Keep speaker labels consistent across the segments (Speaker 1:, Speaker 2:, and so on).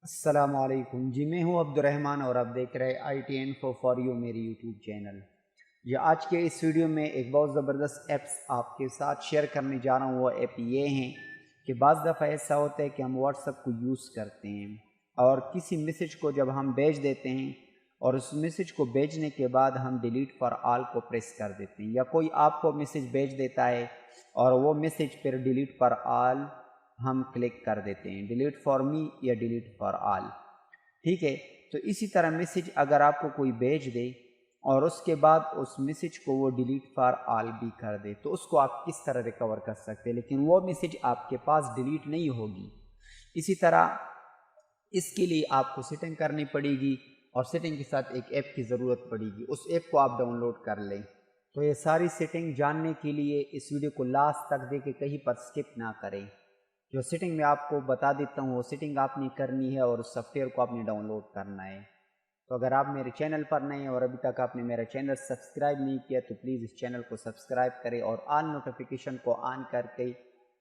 Speaker 1: السلام علیکم جی، میں ہوں عبدالرحمن اور آپ دیکھ رہے I T info for you میری یوٹیوب چینل۔ یہ آج کے اس ویڈیو میں ایک بہت زبردست ایپس آپ کے ساتھ شیئر کرنے جا رہا ہوں۔ وہ ایپ یہ ہیں کہ بعض دفعہ ایسا ہوتا ہے کہ ہم واٹس ایپ کو یوز کرتے ہیں اور کسی میسج کو جب ہم بھیج دیتے ہیں اور اس میسج کو بھیجنے کے بعد ہم ڈیلیٹ فار آل کو پریس کر دیتے ہیں، یا کوئی آپ کو میسج بھیج دیتا ہے اور وہ میسج پھر ڈیلیٹ فار آل ہم کلک کر دیتے ہیں، ڈیلیٹ فار می یا ڈیلیٹ فار آل، ٹھیک ہے۔ تو اسی طرح میسج اگر آپ کو کوئی بھیج دے اور اس کے بعد اس میسج کو وہ ڈیلیٹ فار آل بھی کر دے تو اس کو آپ کس طرح ریکور کر سکتے ہیں، لیکن وہ میسج آپ کے پاس ڈیلیٹ نہیں ہوگی۔ اسی طرح اس کے لیے آپ کو سیٹنگ کرنی پڑے گی اور سیٹنگ کے ساتھ ایک ایپ کی ضرورت پڑے گی، اس ایپ کو آپ ڈاؤن لوڈ کر لیں۔ تو یہ ساری سیٹنگ جاننے کے لیے اس ویڈیو کو لاسٹ تک دیکھیں، کہیں پر سکپ نہ کریں۔ جو سیٹنگ میں آپ کو بتا دیتا ہوں وہ سیٹنگ آپ نے کرنی ہے اور اس سافٹ ویئر کو آپ نے ڈاؤن لوڈ کرنا ہے۔ تو اگر آپ میرے چینل پر نئے ہیں اور ابھی تک آپ نے میرا چینل سبسکرائب نہیں کیا تو پلیز اس چینل کو سبسکرائب کریں اور آل نوٹیفیکیشن کو آن کر کے،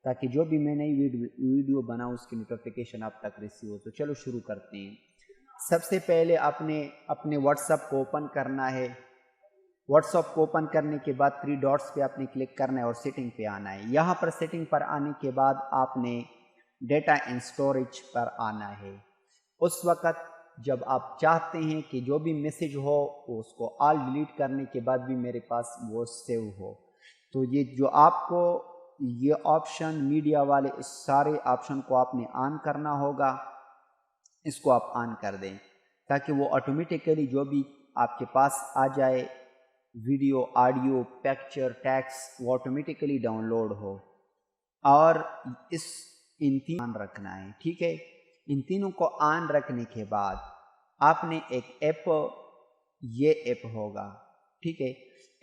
Speaker 1: تاکہ جو بھی میں نئی ویڈیو بناؤں اس کی نوٹیفیکیشن آپ تک ریسیو ہو۔ تو چلو شروع کرتے ہیں۔ سب سے پہلے آپ نے اپنے واٹس ایپ کو اوپن کرنا ہے۔ واٹس ایپ کو اوپن کرنے کے بعد 3 ڈاٹس پہ آپ نے کلک کرنا ہے اور سیٹنگ پہ آنا ہے۔ یہاں پر سیٹنگ پر آنے کے بعد آپ نے ڈیٹا اینڈ اسٹوریج پر آنا ہے۔ اس وقت جب آپ چاہتے ہیں کہ جو بھی میسج ہو اس کو آل ڈیلیٹ کرنے کے بعد بھی میرے پاس وہ سیو ہو، تو یہ جو آپ کو یہ آپشن میڈیا والے اس سارے آپشن کو آپ نے آن کرنا ہوگا، اس کو آپ آن کر دیں تاکہ وہ آٹومیٹیکلی جو بھی آپ کے پاس آ جائے ویڈیو، آڈیو، پکچر، ٹیکسٹ، وہ آٹومیٹیکلی ڈاؤن لوڈ ہو۔ اور ان تین آن رکھنا ہے، ٹھیک ہے۔ ان تینوں کو آن رکھنے کے بعد آپ نے ایک ایپ، یہ ایپ ہوگا، ٹھیک ہے۔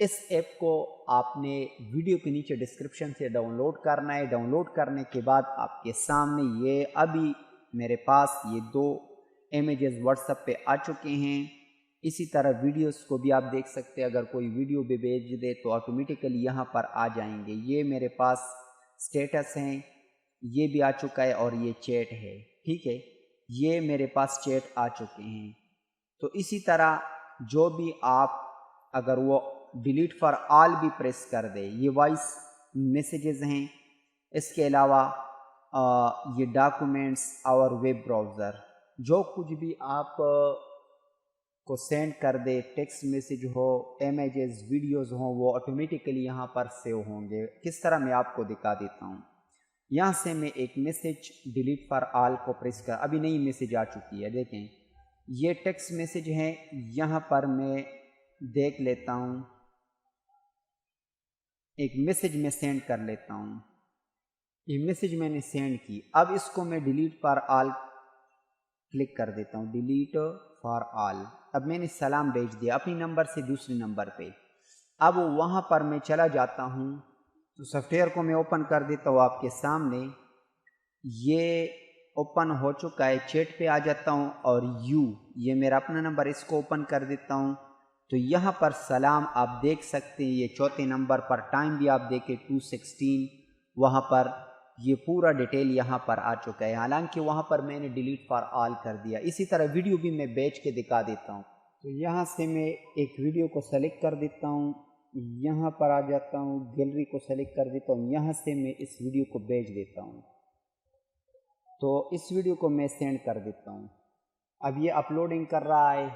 Speaker 1: اس ایپ کو آپ نے ویڈیو کے نیچے ڈسکرپشن سے ڈاؤن لوڈ کرنا ہے۔ ڈاؤن لوڈ کرنے کے بعد آپ کے سامنے یہ ابھی میرے پاس یہ 2 امیجز واٹس ایپ پہ آ چکے ہیں۔ اسی طرح ویڈیوز کو بھی آپ دیکھ سکتے ہیں، اگر کوئی ویڈیو بھی بھیج دے تو آٹومیٹیکلی یہاں پر آ جائیں گے۔ یہ میرے پاس سٹیٹس ہیں، یہ بھی آ چکا ہے اور یہ چیٹ ہے، ٹھیک ہے۔ یہ میرے پاس چیٹ آ چکے ہیں۔ تو اسی طرح جو بھی آپ اگر وہ ڈیلیٹ فار آل بھی پریس کر دے، یہ وائس میسیجز ہیں۔ اس کے علاوہ یہ ڈاکومنٹس اور ویب براؤزر، جو کچھ بھی آپ کو سینڈ کر دے، ٹیکسٹ میسیج ہو، امیجز، ویڈیوز ہوں، وہ آٹومیٹیکلی یہاں پر سیو ہوں گے۔ کس طرح میں آپ کو دکھا دیتا ہوں۔ یہاں سے میں ایک میسیج ڈیلیٹ فار آل کو پریس کر، ابھی نئی میسیج آ چکی ہے، دیکھیں یہ ٹیکسٹ میسیج ہے۔ یہاں پر میں دیکھ لیتا ہوں، ایک میسیج میں سینڈ کر لیتا ہوں۔ یہ میسیج میں نے سینڈ کی، اب اس کو میں ڈیلیٹ فار آل کلک کر دیتا ہوں، ڈیلیٹ فار آل۔ اب میں نے سلام بھیج دیا اپنی نمبر سے دوسرے نمبر پہ۔ اب وہاں پر میں چلا جاتا ہوں تو سافٹ ویئر کو میں اوپن کر دیتا ہوں، آپ کے سامنے یہ اوپن ہو چکا ہے۔ چیٹ پہ آ جاتا ہوں اور یہ میرا اپنا نمبر، اس کو اوپن کر دیتا ہوں تو یہاں پر سلام آپ دیکھ سکتے ہیں۔ یہ چوتھے نمبر پر ٹائم بھی آپ دیکھیں 2:16، وہاں پر یہ پورا ڈیٹیل یہاں پر آ چکا ہے، حالانکہ وہاں پر میں نے ڈیلیٹ فار آل کر دیا۔ اسی طرح ویڈیو بھی میں بیچ کے دکھا دیتا ہوں۔ تو یہاں سے میں ایک ویڈیو کو سلیکٹ کر دیتا ہوں، یہاں پر آ جاتا ہوں، گیلری کو سلیکٹ کر دیتا ہوں، یہاں سے میں اس ویڈیو کو بیچ دیتا ہوں۔ تو اس ویڈیو کو میں سینڈ کر دیتا ہوں۔ اب یہ اپلوڈنگ کر رہا ہے۔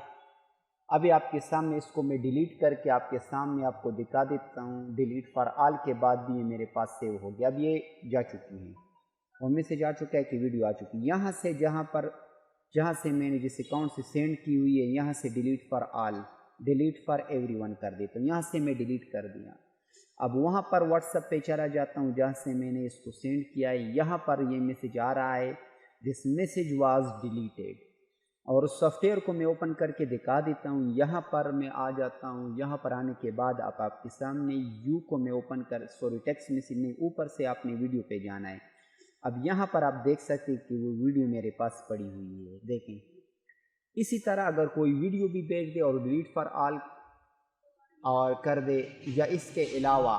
Speaker 1: ابھی آپ کے سامنے اس کو میں ڈیلیٹ کر کے آپ کے سامنے آپ کو دکھا دیتا ہوں۔ ڈیلیٹ فار آل کے بعد بھی یہ میرے پاس سیو ہو گیا۔ اب یہ جا چکی ہے اور میسیج آ چکا ہے کہ ویڈیو آ چکی ہے۔ یہاں سے جہاں سے میں نے جس اکاؤنٹ سے سینڈ کی ہوئی ہے، یہاں سے delete for all, delete for every one کر دیتا ہوں۔ یہاں سے میں ڈیلیٹ کر دیا۔ اب وہاں پر واٹس ایپ پہ چلا جاتا ہوں جہاں سے میں نے اس کو سینڈ کیا ہے۔ یہاں پر یہ میسیج آ رہا ہے، دس میسیج واز ڈیلیٹیڈ، اور اس سافٹ ویئر کو میں اوپن کر کے دکھا دیتا ہوں۔ یہاں پر میں آ جاتا ہوں، یہاں پر آنے کے بعد آپ کے سامنے کو میں اوپن کر ٹیکسٹ میسیج نہیں، اوپر سے آپ نے ویڈیو پہ جانا ہے۔ اب یہاں پر آپ دیکھ سکتے کہ وہ ویڈیو میرے پاس پڑی ہوئی ہے، دیکھیں۔ اسی طرح اگر کوئی ویڈیو بھی بھیج دے اور ڈیلیٹ فار آل اور کر دے، یا اس کے علاوہ